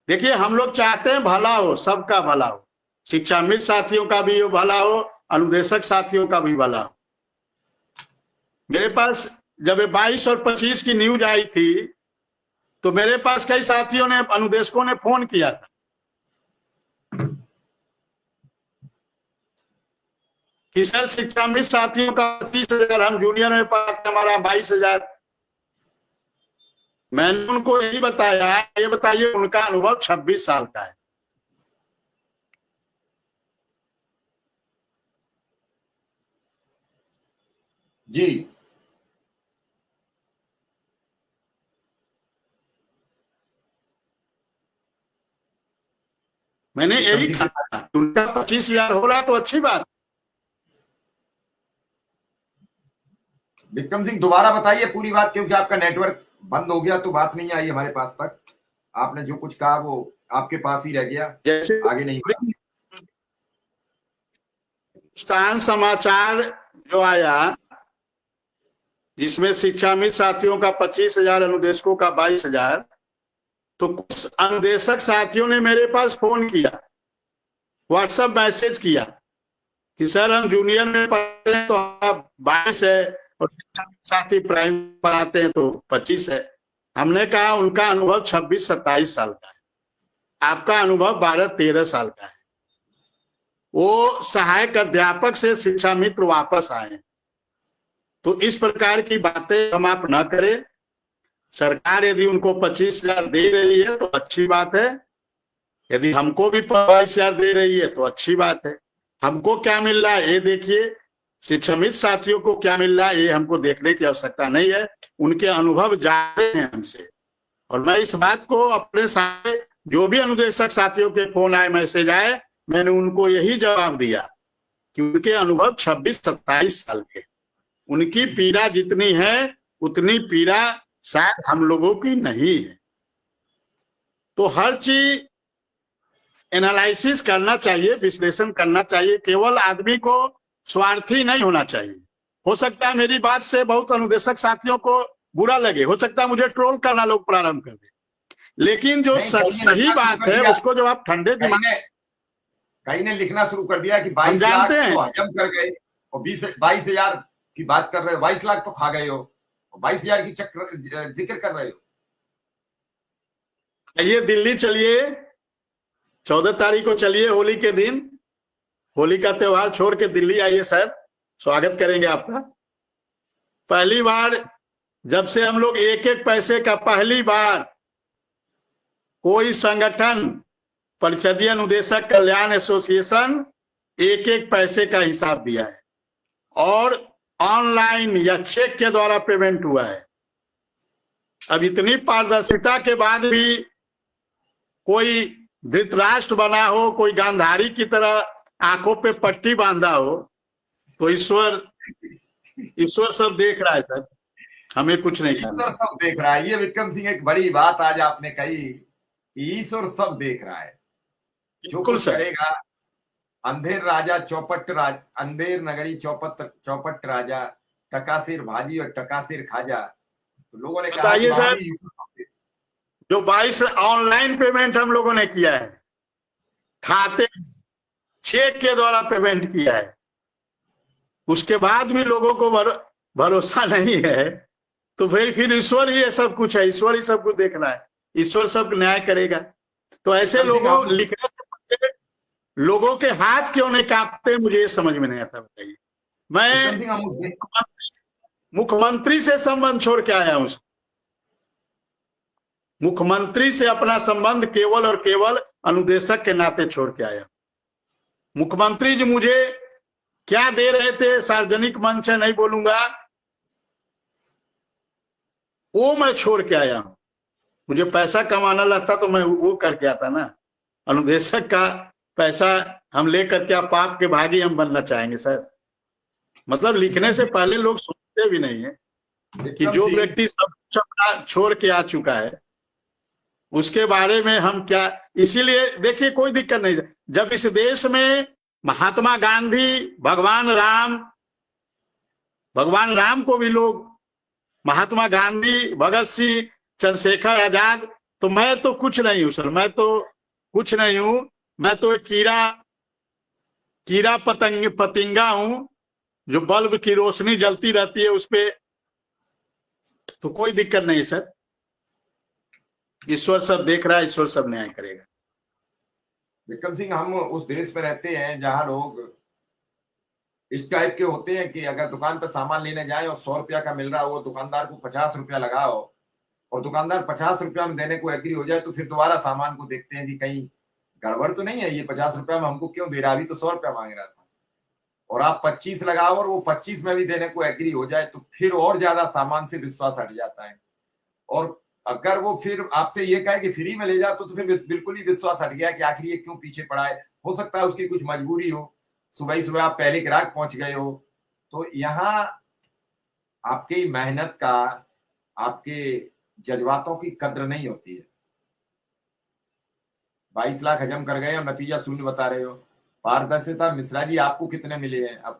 देखिए, हम लोग चाहते हैं भला हो, सबका भला हो, शिक्षा मित्र साथियों का भी भला हो, अनुदेशक साथियों का भी भला हो। मेरे पास जब 22 और 25 की न्यूज आई थी तो मेरे पास कई साथियों ने, अनुदेशकों ने फोन किया था कि सर शिक्षा मित्र साथियों का 25,000, हम जूनियर में पढ़ाते हमारा 22,000। मैंने उनको यही बताया, ये बताइए उनका अनुभव 26 साल का है। जी, मैंने यही कहा, उनका 25,000 हो रहा तो अच्छी बात। विक्रम सिंह दोबारा बताइए पूरी बात, क्योंकि आपका नेटवर्क बंद हो गया तो बात नहीं आई हमारे पास तक। आपने जो कुछ कहा वो आपके पास ही रह गया, जैसे आगे नहीं बढ़ा। हिंदुस्तान समाचार जो आया जिसमें शिक्षा मित्र साथियों का 25,000, अनुदेशकों का 22,000, तो कुछ अनुदेशक साथियों ने मेरे पास फोन किया, व्हाट्सएप मैसेज किया कि सर हम जूनियर में पढ़ते हैं तो आप 22 है, और शिक्षा मित्र साथी प्राइम पढ़ाते हैं तो 25 है। हमने कहा उनका अनुभव 26-27 साल का है, आपका अनुभव 12-13 साल का है। वो सहायक अध्यापक से शिक्षा मित्र वापस आए, तो इस प्रकार की बातें हम आप न करें। सरकार यदि उनको 25,000 दे रही है तो अच्छी बात है, यदि हमको भी 22,000 दे रही है तो अच्छी बात है। हमको क्या मिल रहा है ये देखिए, शिक्षा मित्र साथियों को क्या मिल रहा है ये हमको देखने की आवश्यकता नहीं है, उनके अनुभव ज्यादा हैं हमसे। और मैं इस बात को अपने सारे जो भी अनुदेशक साथियों के फोन आए, मैसेज आए, मैंने उनको यही जवाब दिया कि उनके अनुभव 26-27 साल के, उनकी पीड़ा जितनी है उतनी पीड़ा शायद हम लोगों की नहीं है। तो हर चीज एनालिसिस करना चाहिए, विश्लेषण करना चाहिए, केवल आदमी को स्वार्थी नहीं होना चाहिए। हो सकता है मेरी बात से बहुत अनुदेशक साथियों को बुरा लगे, हो सकता है मुझे ट्रोल करना लोग प्रारंभ कर दे, लेकिन जो सही बात है उसको जब आप ठंडे दिमाग, कहीं ने लिखना शुरू कर दिया कि 22 लाख तो हजम कर गए और 22,000 की बात कर रहे हो, 22 लाख तो खा गए हो, 22,000 की जिक्र कर रहे हो। ये दिल्ली चलिए, 14 तारीख को चलिए, होली के दिन, होली का त्योहार छोड़ के दिल्ली आइए सर, स्वागत करेंगे आपका। पहली बार जब से हम लोग एक एक पैसे का, पहली बार कोई संगठन, परिषदीय अनुदेशक कल्याण एसोसिएशन एक एक पैसे का हिसाब दिया है, और ऑनलाइन या चेक के द्वारा पेमेंट हुआ है। अब इतनी पारदर्शिता के बाद भी कोई धृतराष्ट्र बना हो, कोई गांधारी की तरह आंखों पे पट्टी बांधा हो, तो ईश्वर सब देख रहा है सर, हमें कुछ नहीं करना। ईश्वर सब देख रहा है, ये विक्रम सिंह एक बड़ी बात आज आपने कही, ईश्वर सब देख रहा है, जो कुछ करेगा। अंधेर राजा चौपट अंधेर नगरी चौपट राजा, टकासिर भाजी और टकासिर खाजा। तो लोगों ने कहा कि सर, जो 22 ऑनलाइन पेमेंट हम लोगों ने किया है, खाते चेक के द्वारा पेमेंट किया है, उसके बाद भी लोगों को भरोसा नहीं है, तो फिर ईश्वर ही सब कुछ है, ईश्वर ही सब कुछ देखना है, ईश्वर सब न्याय करेगा। तो ऐसे लोगों लिखने से लोगों के हाथ क्यों नहीं कांपते, मुझे समझ में नहीं आता, बताइए। मैं मुख्यमंत्री से संबंध छोड़ के आया हूं, मुख्यमंत्री से अपना संबंध केवल और केवल अनुदेशक के नाते छोड़ के आया। मुख्यमंत्री जी मुझे क्या दे रहे थे, सार्वजनिक मंच है, नहीं बोलूंगा, वो मैं छोड़ के आया हूं। मुझे पैसा कमाना लगता तो मैं वो करके आता ना। अनुदेशक का पैसा हम लेकर के पाप के भागी हम बनना चाहेंगे सर? मतलब लिखने से पहले लोग सोचते भी नहीं है कि जो व्यक्ति सब कुछ छोड़ के आ चुका है उसके बारे में हम क्या। इसीलिए देखिए, कोई दिक्कत नहीं, जब इस देश में महात्मा गांधी, भगवान राम को भी लोग, महात्मा गांधी, भगत सिंह, चंद्रशेखर आजाद, तो मैं तो कुछ नहीं हूं सर, मैं तो कुछ नहीं हूं। मैं तो एक कीड़ा पतंगा हूं, जो बल्ब की रोशनी जलती रहती है उस पे। तो कोई दिक्कत नहीं सर, ईश्वर सब देख रहा है, ईश्वर सब न्याय करेगा। विक्रम सिंह, हम उस देश में रहते हैं जहां लोग इस टाइप के होते हैं कि अगर दुकान पर सामान लेने जाए और 100 रुपया का मिल रहा हो, दुकानदार को 50 रुपया लगाओ और दुकानदार 50 रुपया में देने को एग्री हो जाए, तो फिर दोबारा सामान को देखते हैं कि कहीं गड़बड़ तो नहीं है, ये 50 रुपया में हमको क्यों दे रहा, अभी तो 100 रुपया मांग रहा था। और आप 25 लगाओ और वो 25 में भी देने को एग्री हो जाए, तो फिर और ज्यादा सामान से विश्वास हट जाता है। और अगर वो फिर आपसे ये कहे कि फ्री में ले जाओ, तो फिर बिल्कुल ही विश्वास हट गया कि आखिर ये क्यों पीछे पड़ा है। हो सकता है उसकी कुछ मजबूरी हो, सुबह ही सुबह आप पहले ग्राहक पहुंच गए हो। तो यहाँ आपकी मेहनत का, आपके जज्बातों की कद्र नहीं होती है। 22 लाख हजम कर गए और नतीजा शून्य बता रहे हो। पारदर्शिता मिश्रा जी, आपको कितने मिले हैं अब तो?